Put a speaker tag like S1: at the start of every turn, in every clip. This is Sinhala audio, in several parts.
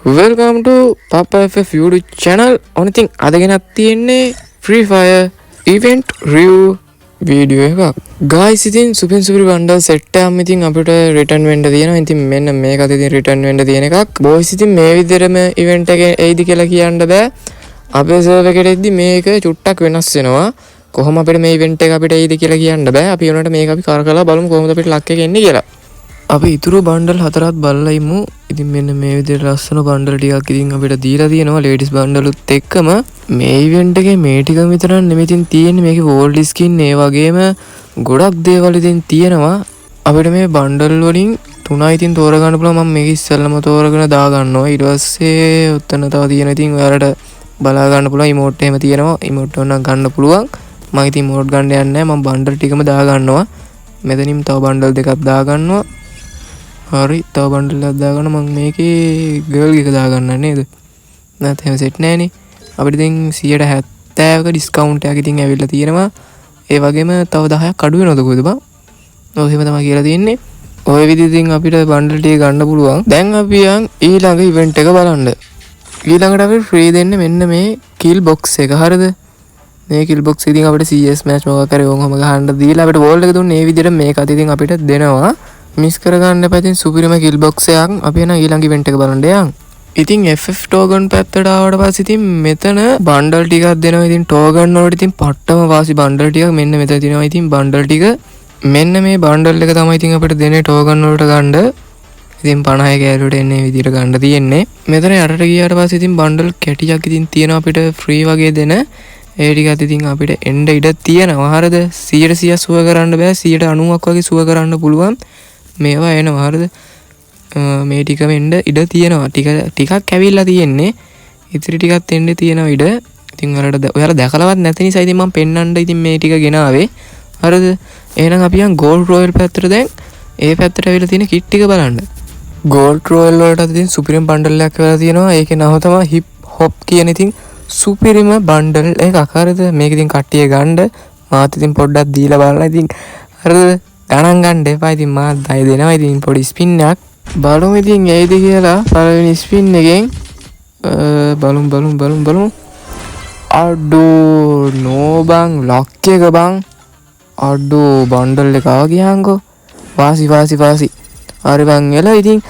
S1: Welcome to Papa FF YouTube channel. Only thing අද ගෙනත් තියෙන්නේ Free Fire event review video එකක්. Guys ඉතින් සුපින් සුපිරි bundle set එකක් ඉතින් අපිට return වෙන්න තියෙනවා. ඉතින් මෙන්න මේකත් ඉතින් return වෙන්න තියෙන එකක්. Boys ඉතින් මේ විදිහටම event එක එයිද කියලා කියන්න බෑ. අපේ server එකට එද්දි මේක චුට්ටක් වෙනස් වෙනවා. කොහොම අපිට මේ event එක අපිට එයිද කියලා කියන්න බෑ. අපි උනට මේක අපි කරකලා බලමු කොහොමද අපිට ලක් එක එන්නේ කියලා. අපි ඉතුරු බන්ඩල් හතරත් බලලා ඉමු. ඉතින් මෙන්න මේ විදිහට ලස්සන බන්ඩල් ටිකක් ඉතින් අපිට දීලා තියෙනවා ලේඩිස් බන්ඩලුත් එක්කම. මේ ඉවෙන්ට් එකේ මේ ටික විතරක් නෙමෙයි ඉතින් තියෙන්නේ මේකේ වෝල්ඩ් ස්කින් ඒ වගේම ගොඩක් දේවල් ඉතින් තියෙනවා. අපිට මේ බන්ඩල් වලින් තුනයි ඉතින් තෝරගන්න පුළුවන්. මම මේක ඉස්සෙල්ලම තෝරගෙන දා ගන්නවා. ඊට පස්සේ උත්තර තව තියෙන ඉතින් ඔයාලට බලා ගන්න පුළුවන්. ඉමෝට් එහෙම තියෙනවා. ඉමෝට් ඕන ගන්න පුළුවන්. මම ඉතින් ඉමෝට් ගන්න යන්නේ නැහැ. මම බන්ඩල් ටිකම දා ගන්නවා. මෙතනින් තව බන්ඩල් දෙකක් දා ගන්නවා. හරි තව බන්ඩල් එකක් දාගන්න. මම මේකේ ගර්ල් එක දාගන්න නේද? නැත්නම් එහෙම සෙට් නැහැනේ. අපිට ඉතින් 170ක ඩිස්කවුන්ට් එකක් ඉතින් ඇවිල්ලා තියෙනවා. ඒ වගේම තව 10ක් අඩු වෙනවද කොහෙද බං? ඔව් එහෙම තමයි කියලා තියෙන්නේ. ඔය විදිහට අපිට බන්ඩල් ටික ගන්න පුළුවන්. දැන් අපි යන් ඊළඟ ඉවෙන්ට් එක බලන්න. ඊළඟට අපි ෆ්‍රී දෙන්නේ මෙන්න මේ කිල් බොක්ස් එක. හරිද? මේ කිල් බොක්ස් ඉතින් අපිට CS මැච් මොකක් කරේ වොන්ගම ගහන්න දීලා අපිට වෝල් එක දුන්නේ මේ විදිහට මේකත් ඉතින් අපිට දෙනවා. මිස් කරගන්න එපා. ඉතින් සුපිරිම කිල් බොක්ස් එකක්. අපි එන ඊළඟ ඉවෙන්ට් එක බලන්න යන්. ඉතින් FF ටෝගන් පැත්තට ආවට පස්සේ ඉතින් මෙතන බන්ඩල් ටිකක් දෙනවා. ඉතින් ටෝගන් වලට ඉතින් පට්ටම වාසි බන්ඩල් ටිකක් මෙන්න මෙතන තියෙනවා. ඉතින් බන්ඩල් ටික මෙන්න මේ බන්ඩල් එක තමයි ඉතින් අපිට දෙන්නේ ටෝගන් වලට ගන්න. ඉතින් 50 කැලරියට එන්නේ විදිහට ගන්න තියෙන්නේ. මෙතන යටට ගියාට පස්සේ ඉතින් බන්ඩල් කැටියක් ඉතින් තියෙනවා අපිට ෆ්‍රී වගේ දෙන. ඒ ටිකත් ඉතින් අපිට එන්න ඉඩ තියෙනවා. හරිද? 100% සුව කරන්න බෑ. 90ක් වගේ සුව කරන්න පුළුවන්. මේවා එනවා. හරිද? මේ ටිකම එන්න ඉඩ තියෙනවා. ටිකක් ඇවිල්ලා තියෙන්නේ. ඉතිරි ටිකක් එන්න තියෙනවා ඉඩ. ඉතින් ඔයාලා දැකලවත් නැති නිසා ඉතින් මම පෙන්නන්න ඉතින් මේ ටික ගෙනාවේ. හරිද? එහෙනම් අපි යන් ගෝල්ඩ් රොයල් පැත්තට දැන් ඒ පැත්තට ඇවිල්ලා තියෙන කිට් ටික බලන්න. ගෝල්ඩ් රොයල් වලට ඉතින් සුපිරිම බන්ඩල් එකක් වෙලා තියෙනවා. ඒකේ නම තමයි හිප් හොප් කියන ඉතින් සුපිරිම බන්ඩල් එකක්. හරිද? මේක ඉතින් කට්ටිය ගන්න. මාත් ඉතින් පොඩ්ඩක් දීලා බලලා ඉතින් හරිද? ගණන් ගන්න එපා. ඉතින් මාත් අය දෙනවා. ඉතින් පොඩි ස්පින් එකක් බලමු ඉතින් ඇයිද කියලා. පළවෙනි ස්පින් එකෙන් බලමු. අඩෝ නෝ බං ලක් එක බං. අඩෝ බන්ඩල් එක ආව ගියාංගෝ. වාසි. හරි බං එලා. ඉතින්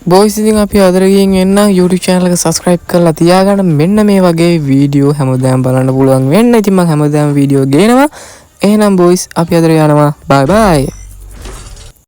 S1: බොයිස් ඉතින් අපි අදට ගිහින් එන්න YouTube channel එක subscribe කරලා තියාගන්න. මෙන්න මේ වගේ වීඩියෝ හැමදාම බලන්න පුළුවන් වෙන්න. ඉතින් මම හැමදාම වීඩියෝ ගේනවා. එහෙනම් බොයිස් අපි අදට යනවා. bye bye.